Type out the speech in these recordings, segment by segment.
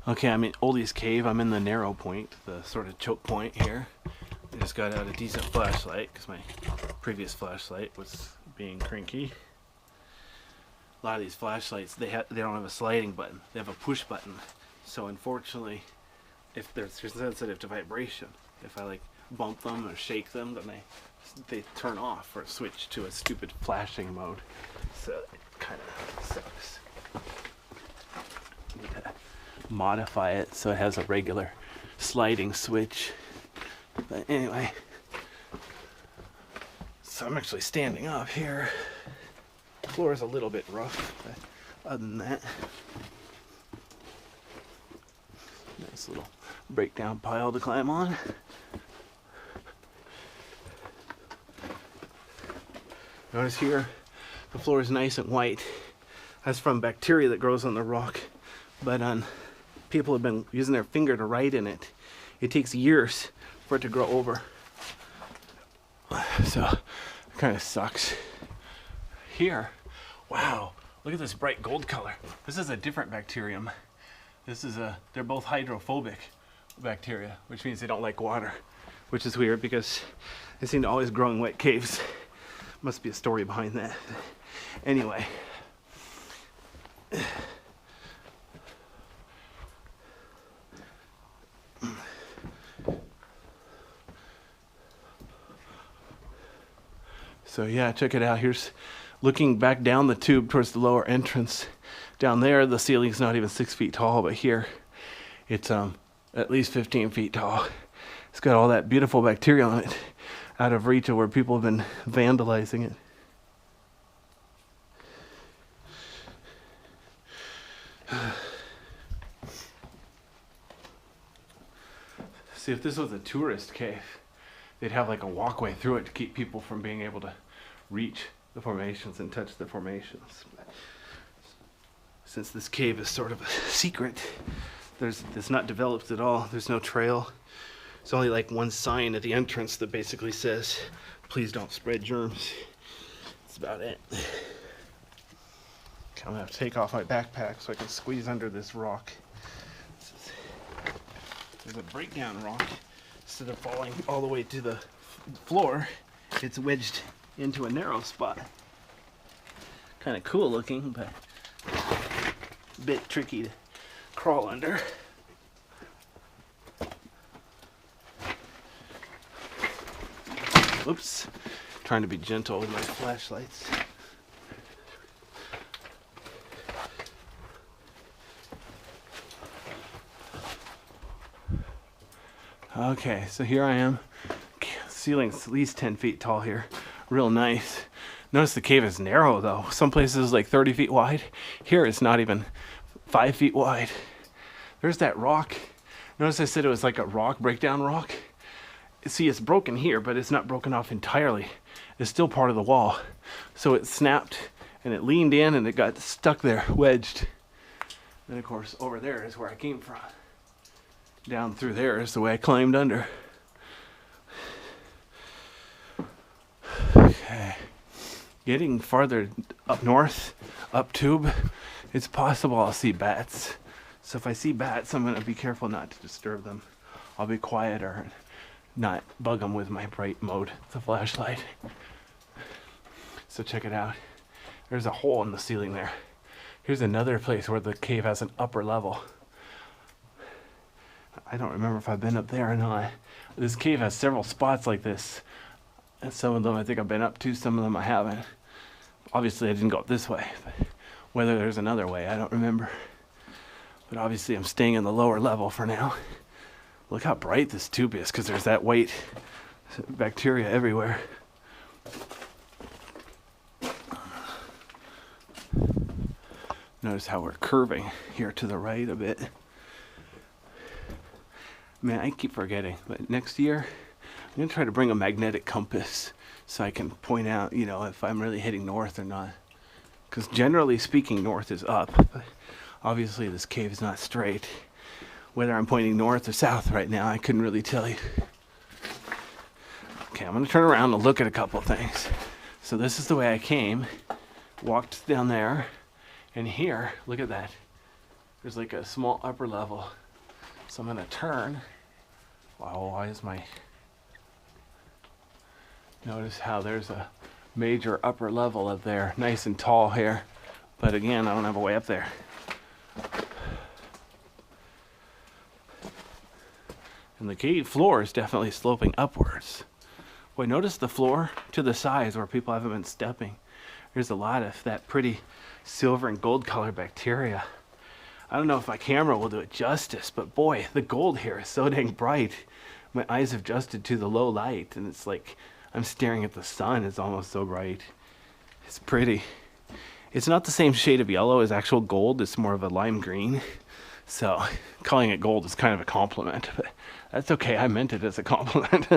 Okay, I'm in Oldie's Cave. I'm in the narrow point, the sort of choke point here. I just got out a decent flashlight because my previous flashlight was being cranky. A lot of these flashlights, they don't have a sliding button. They have a push button. So unfortunately, if they're sensitive to vibration, if I like bump them or shake them, then they turn off or switch to a stupid flashing mode. So it kind of sucks. Need to modify it so it has a regular sliding switch. But anyway, so I'm actually standing up here. The floor is a little bit rough, but other than that, nice little breakdown pile to climb on. Notice here, the floor is nice and white. That's from bacteria that grows on the rock. But people have been using their finger to write in it. It takes years for it to grow over. So it kind of sucks. Here, wow, look at this bright gold color. This is a different bacterium. They're both hydrophobic bacteria, which means they don't like water, which is weird because they seem to always grow in wet caves. Must be a story behind that. Anyway. So yeah, check it out. Here's looking back down the tube towards the lower entrance. Down there, the ceiling's not even 6 feet tall, but here it's at least 15 feet tall. It's got all that beautiful bacteria on it, out of reach of where people have been vandalizing it. See, if this was a tourist cave, they'd have like a walkway through it to keep people from being able to reach the formations and touch the formations. But since this cave is sort of a secret, it's not developed at all. There's no trail. It's only like one sign at the entrance that basically says, please don't spread germs. That's about it. Okay, I'm gonna have to take off my backpack so I can squeeze under this rock. There's a breakdown rock. Instead of falling all the way to the floor, it's wedged into a narrow spot. Kind of cool looking, but a bit tricky to crawl under. Oops, trying to be gentle with my flashlights. Okay, so here I am. Ceiling's at least 10 feet tall here. Real nice. Notice the cave is narrow though. Some places like 30 feet wide. Here it's not even 5 feet wide. There's that rock. Notice I said it was like a rock, breakdown rock. See, it's broken here, but it's not broken off entirely. It's still part of the wall. So it snapped and it leaned in and it got stuck there, wedged. And of course, over there is where I came from. Down through there is the way I climbed under. Okay. Getting farther up north, up tube, it's possible I'll see bats. So if I see bats, I'm going to be careful not to disturb them. I'll be quieter and not bug them with my bright mode, the flashlight. So check it out. There's a hole in the ceiling there. Here's another place where the cave has an upper level. I don't remember if I've been up there or not. This cave has several spots like this. And some of them I think I've been up to, some of them I haven't. Obviously I didn't go up this way, but whether there's another way, I don't remember. But obviously I'm staying in the lower level for now. Look how bright this tube is, because there's that white bacteria everywhere. Notice how we're curving here to the right a bit. Man, I keep forgetting, but next year I'm going to try to bring a magnetic compass so I can point out, you know, if I'm really heading north or not. Because generally speaking, north is up, but obviously this cave is not straight. Whether I'm pointing north or south right now, I couldn't really tell you. Okay, I'm going to turn around and look at a couple things. So this is the way I came, walked down there, and here, look at that. there's like a small upper level. So I'm gonna turn. Wow, why is my... Notice how there's a major upper level up there, nice and tall here. But again, I don't have a way up there. And the cave floor is definitely sloping upwards. Boy, notice the floor to the sides where people haven't been stepping. There's a lot of that pretty silver and gold color bacteria. I don't know if my camera will do it justice, but boy, the gold here is so dang bright. My eyes have adjusted to the low light, and it's like I'm staring at the sun. It's almost so bright. It's pretty. It's not the same shade of yellow as actual gold. It's more of a lime green. So calling it gold is kind of a compliment, but that's okay. I meant it as a compliment.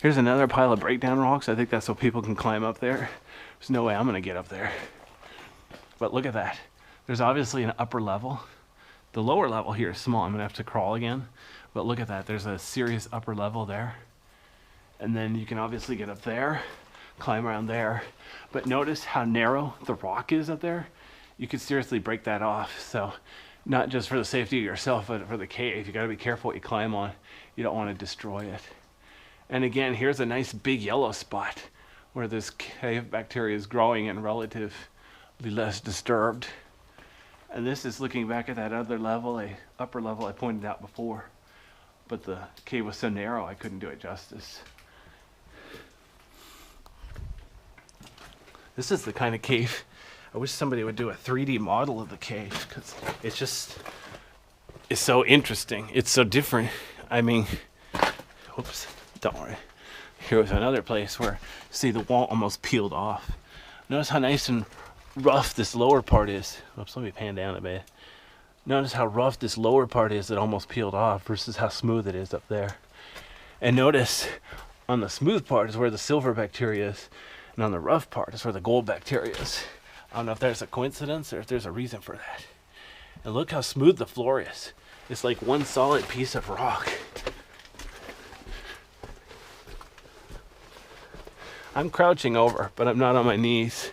Here's another pile of breakdown rocks. I think that's so people can climb up there. There's no way I'm gonna get up there. But look at that. There's obviously an upper level. The lower level here is small. I'm gonna have to crawl again. But look at that. There's a serious upper level there. And then you can obviously get up there, climb around there. But notice how narrow the rock is up there. You could seriously break that off. So not just for the safety of yourself, but for the cave. You gotta be careful what you climb on. You don't wanna destroy it. And again, here's a nice big yellow spot where this cave bacteria is growing and relatively less disturbed. And this is looking back at that other level, a upper level I pointed out before. But the cave was so narrow I couldn't do it justice. This is the kind of cave, I wish somebody would do a 3D model of the cave, because it's so interesting. It's so different. I mean, oops, don't worry. Here was another place where, see, the wall almost peeled off. Notice how nice and rough this lower part is. Oops, let me pan down a bit. Notice how rough this lower part is that almost peeled off versus how smooth it is up there. And notice on the smooth part is where the silver bacteria is, and on the rough part is where the gold bacteria is. I don't know if there's a coincidence or if there's a reason for that. And look how smooth the floor is. It's like one solid piece of rock. I'm crouching over, but I'm not on my knees.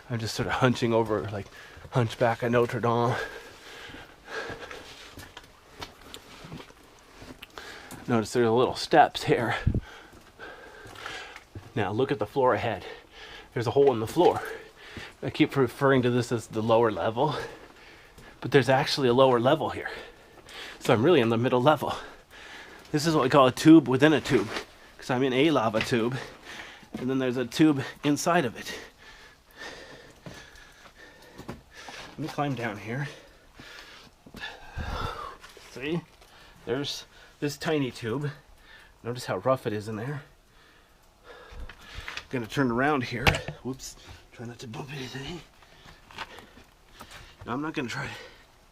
I'm just sort of hunching over, like Hunchback of Notre Dame. Notice there's little steps here. Now look at the floor ahead. There's a hole in the floor. I keep referring to this as the lower level, but there's actually a lower level here. So I'm really in the middle level. This is what we call a tube within a tube, because I'm in a lava tube, and then there's a tube inside of it. Let me climb down here. See? There's this tiny tube. Notice how rough it is in there. Gonna turn around here. Whoops. Try not to bump anything. Now, I'm not gonna try to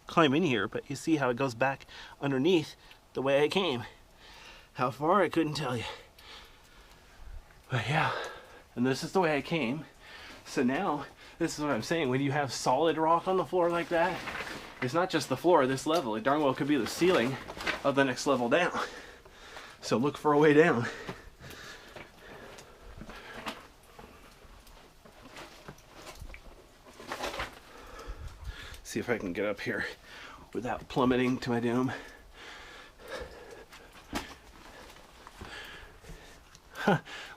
climb in here, but you see how it goes back underneath the way I came. How far, I couldn't tell you. But yeah, and this is the way I came. So now, this is what I'm saying. When you have solid rock on the floor like that, it's not just the floor of this level. It darn well could be the ceiling of the next level down. So look for a way down. See if I can get up here without plummeting to my doom.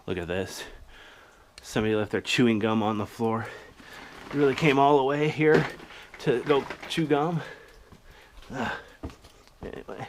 Look at this. Somebody left their chewing gum on the floor. It really came all the way here to go chew gum. Anyway.